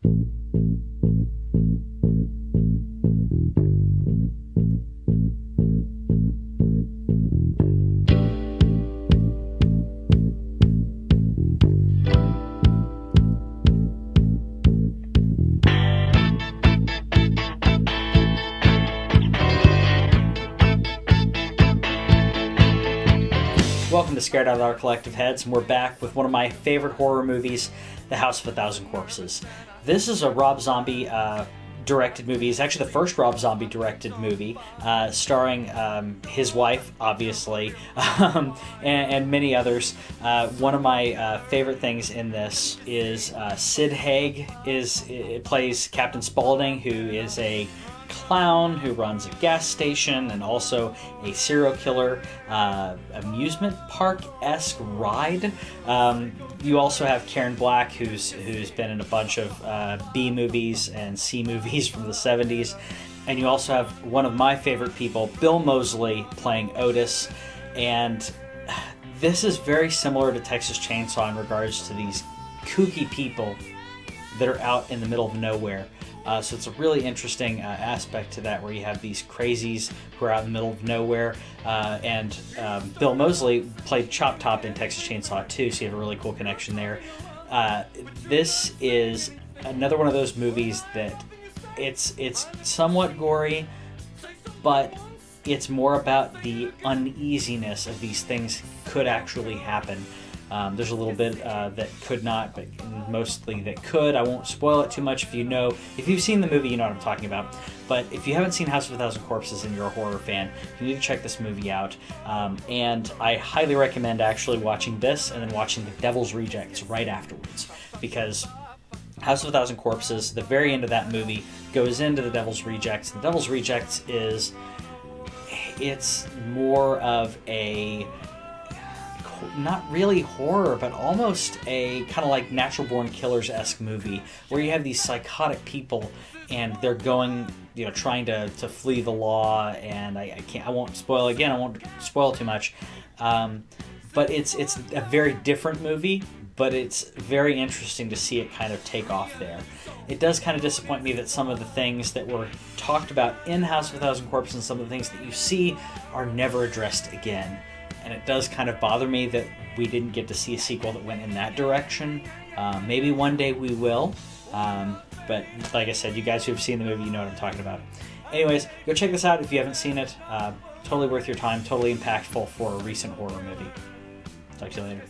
Welcome to Scared Out of Our Collective Heads, and we're back with one of my favorite horror movies, The House of a Thousand Corpses. This is a Rob Zombie directed movie. It's actually the first Rob Zombie directed movie, starring his wife, obviously, and many others. One of my favorite things in this is Sid Haig plays Captain Spaulding, who is a clown who runs a gas station and also a serial killer amusement park-esque ride. You also have Karen Black, who's been in a bunch of B movies and C movies from the 70s. And you also have one of my favorite people, Bill Moseley, playing Otis. And this is very similar to Texas Chainsaw in regards to these kooky people that are out in the middle of nowhere. So it's a really interesting aspect to that, where you have these crazies who are out in the middle of nowhere. And Bill Moseley played Chop Top in Texas Chainsaw 2, so you have a really cool connection there. This is another one of those movies that it's somewhat gory, but it's more about the uneasiness of these things could actually happen. There's a little bit that could not, but mostly that could. I won't spoil it too much. If you've seen the movie, you know what I'm talking about. But if you haven't seen House of a Thousand Corpses and you're a horror fan, you need to check this movie out. And I highly recommend actually watching this and then watching The Devil's Rejects right afterwards. Because House of a Thousand Corpses, the very end of that movie, goes into The Devil's Rejects. The Devil's Rejects it's more of a, not really horror, but almost a kind of like Natural Born Killers-esque movie, where you have these psychotic people and they're going, trying to flee the law. And I won't spoil again. I won't spoil too much. But it's a very different movie, but it's very interesting to see it kind of take off there. It does kind of disappoint me that some of the things that were talked about in House of a Thousand Corpses and some of the things that you see are never addressed again. And it does kind of bother me that we didn't get to see a sequel that went in that direction. Maybe one day we will. But like I said, you guys who have seen the movie, you know what I'm talking about. Anyways, go check this out if you haven't seen it. Totally worth your time. Totally impactful for a recent horror movie. Talk to you later.